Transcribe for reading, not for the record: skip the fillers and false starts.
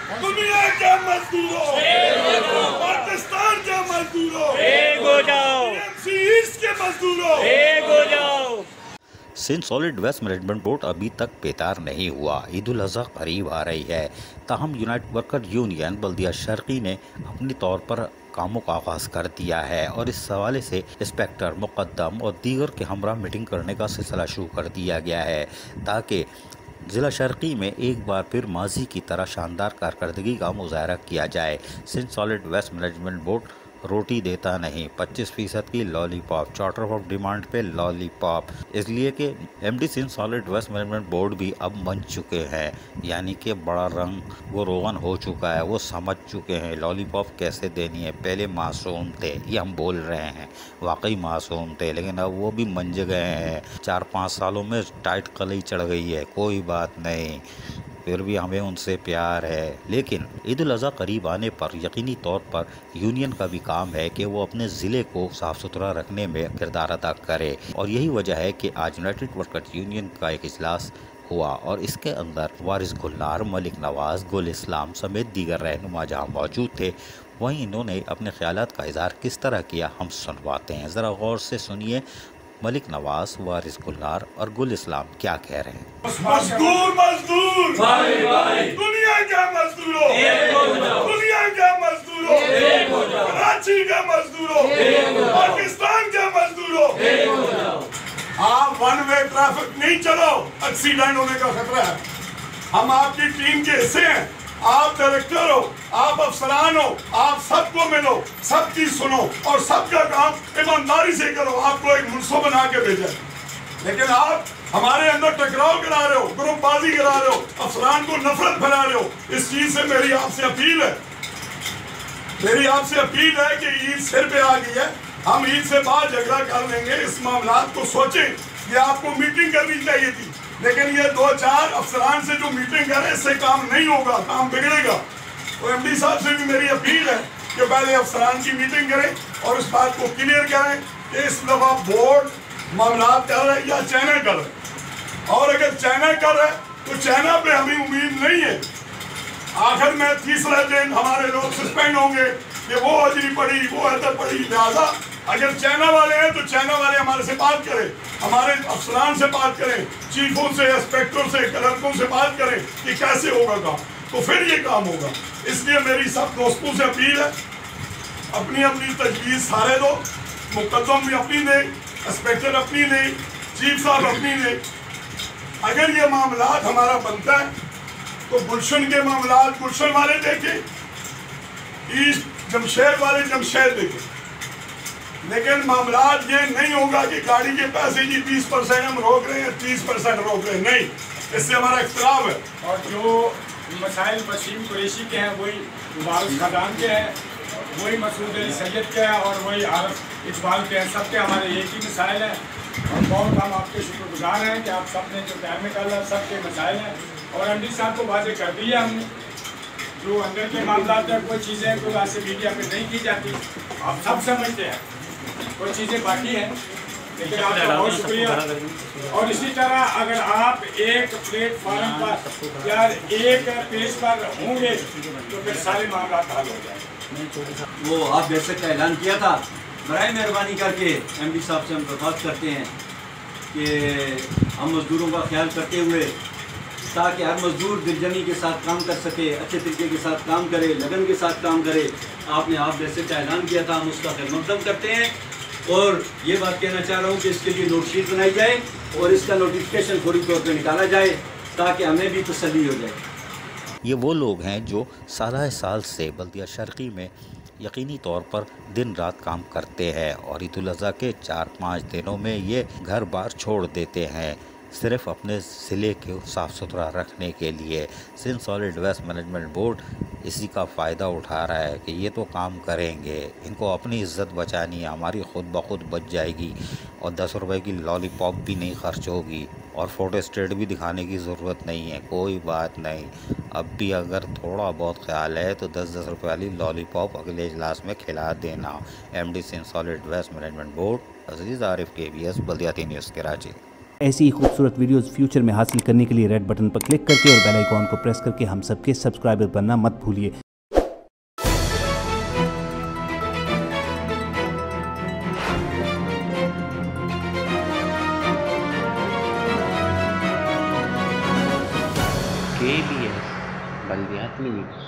दुनिया के मजदूरों, पाकिस्तान के मजदूरों, एक हो जाओ, टीएमसी ईस्ट के मजदूरों, एक हो जाओ। Sindh solid waste management board अभी तक बेदार नहीं हुआ। ईद उल अज़हा करीब आ रही है, ताहम यूनाइटेड वर्कर यूनियन बल्दिया शर्की ने अपने तौर पर कामों का आगाज़ कर दिया है और इस हवाले से इंस्पेक्टर, मुक़द्दम और दीगर के हमरा मीटिंग करने का सिलसिला शुरू कर दिया गया है, ताकि ज़िला शर्की में एक बार फिर माजी की तरह शानदार कारकर्दगी का मुजाहरा किया जाए। Sindh solid waste management board रोटी देता नहीं, 25% की लॉलीपॉप, चार्टर ऑफ डिमांड पे लॉलीपॉप, इसलिए कि MD Sindh solid waste management board भी अब बन चुके हैं, यानी कि बड़ा रंग वो रोगन हो चुका है, वो समझ चुके हैं लॉलीपॉप कैसे देनी है। पहले मासूम थे, ये हम बोल रहे हैं, वाकई मासूम थे, लेकिन अब वो भी मंज गए हैं। 4-5 सालों में टाइट कलई चढ़ गई है, कोई बात नहीं, फिर भी हमें उनसे प्यार है। लेकिन ईद उल अज़हा करीब आने पर यकीनी तौर पर यूनियन का भी काम है कि वो अपने ज़िले को साफ़ सुथरा रखने में किरदार अदा करे, और यही वजह है कि आज यूनाइटेड वर्कर्स यूनियन का एक इजलास हुआ और इसके अंदर वारिस गुलनार, मलिक नवाज़, गुल इस्लाम समेत दीगर रहनुमा जहाँ मौजूद थे, वहीं इन्होंने अपने ख्यालात का इज़हार किस तरह किया हम सुनवाते हैं। ज़रा गौर से सुनिए मलिक नवाज़, वारिस गुलनार और गुल इस्लाम क्या कह रहे हैं। मजदूर मजदूर भाई भाई, दुनिया के मजदूरों, एक हो जाओ, दुनिया के मजदूरों, एक हो जाओ, कराची के मजदूरों, एक हो जाओ, पाकिस्तान के मजदूरों, एक हो जाओ। आप वन वे ट्रैफिक नहीं चलाओ, एक्सीडेंट होने का खतरा है। हम आपकी टीम के हिस्से हैं, आप डायरेक्टर हो, आप अफसरान हो, आप सबको मिलो, सबकी सुनो और सबका काम ईमानदारी से करो। आपको एक मुंसो बना के भेजा है, लेकिन आप हमारे अंदर टकराव करा रहे हो, ग्रुपबाजी करा रहे हो, अफसरान को नफरत फैला रहे हो। इस चीज से मेरी आपसे अपील है, मेरी आपसे अपील है कि ईद सिर पे आ गई है, हम ईद से बाद झगड़ा कर लेंगे। इस मामलात को सोचें, ये आपको मीटिंग करनी चाहिए थी, लेकिन ये 2-4 अफसरान से जो मीटिंग करें, इससे काम नहीं होगा, काम बिगड़ेगा। तो एमडी साहब से भी मेरी अपील है कि पहले अफसरान की मीटिंग करें और इस बात को क्लियर करें कि इस दफा बोर्ड मामलात कर रहे या चाइना कर रहे, और अगर चाइना कर रहे तो चाइना पे हमें उम्मीद नहीं है। आखिर में तीसरा दिन हमारे लोग सस्पेंड होंगे कि वो अजरी पड़ी, वो अदर पड़ी। लिहाजा अगर चाइना वाले हैं तो चाइना वाले हमारे से बात करें, हमारे अफसरान से बात करें, चीफों से, इंस्पेक्टर से, क्लर्कों से बात करें कि कैसे होगा काम, तो फिर ये काम होगा। इसलिए मेरी सब दोस्तों से अपील है, अपनी अपनी तजवीज़ सारे दो, मुकद्दम भी अपनी दे, इंस्पेक्टर अपनी दे, चीफ साहब अपनी दे। अगर ये मामलात हमारा बनता है तो गुलशन के मामलात गुलशन वाले देखें, ईस्ट जमशेद वाले जमशेद देखें, लेकिन मामलात ये नहीं होगा कि गाड़ी के पैसे की 20% हम रोक रहे हैं, 30% रोक रहे हैं, नहीं, इससे हमारा इख्तिलाफ है। और जो मसाइल वसीम कुरैशी के हैं, वही मुबारक खदान के हैं, वही मसूद अली सैयद के हैं और वही आरफ इकबाल के हैं, सबके हमारे एक ही मसाइल हैं। और बहुत हम आपके शुक्रगुजार हैं कि आप सब ने जो टाइम निकाला, सबके मसाइल हैं। और एमडी साहब को वादे कर दिया हमने, जो अंदर के मामला हैं, कोई चीज़ें कोई वैसे मीडिया पे नहीं की जाती, आप सब समझते हैं, कोई चीज़ें बाकी हैं, लेकिन आपका बहुत शुक्रिया। और इसी तरह अगर आप एक प्लेटफॉर्म पर या एक पेज पर होंगे तो फिर सारे मामला हल हो जाएंगे। वो आप बैठक का ऐलान किया था, बराए मेहरबानी करके एमडी साहब से हम दरख्वास्त करते हैं कि हम मज़दूरों का ख्याल करते हुए, ताकि हर मज़दूर दिलजमी के साथ काम कर सके, अच्छे तरीके के साथ काम करे, लगन के साथ काम करे। आपने आप बैठक का ऐलान किया था, हम उसका खिदमत करते हैं। और ये बात कहना चाह रहा हूँ कि इसके लिए नोटशीट बनाई जाए और इसका नोटिफिकेशन फौरी तौर पर निकाला जाए, ताकि हमें भी तसल्ली हो जाए। ये वो लोग हैं जो साल से बल्दिया शर्की में यकीनी तौर पर दिन रात काम करते हैं और ईद उल अज़हा के 4-5 दिनों में ये घर बार छोड़ देते हैं, सिर्फ अपने ज़िले को साफ़ सुथरा रखने के लिए। Sindh solid waste management board इसी का फ़ायदा उठा रहा है कि ये तो काम करेंगे, इनको अपनी इज़्ज़त बचानी है, हमारी खुद ब खुद बच जाएगी और 10 रुपए की लॉलीपॉप भी नहीं खर्च होगी और फ़ोटो स्टेट भी दिखाने की ज़रूरत नहीं है। कोई बात नहीं, अब भी अगर थोड़ा बहुत ख्याल है तो 10-10 रुपये वाली लॉलीपॉप अगले इजलास में खिला देना। MD Sindh solid waste management board, Aziz Arif, KBS बल्दियाती न्यूज़, कराची। ऐसी ही खूबसूरत वीडियोस फ्यूचर में हासिल करने के लिए रेड बटन पर क्लिक करके और बेल आइकॉन को प्रेस करके हम सबके सब्सक्राइबर बनना मत भूलिए। KBS बल्दियात न्यूज़।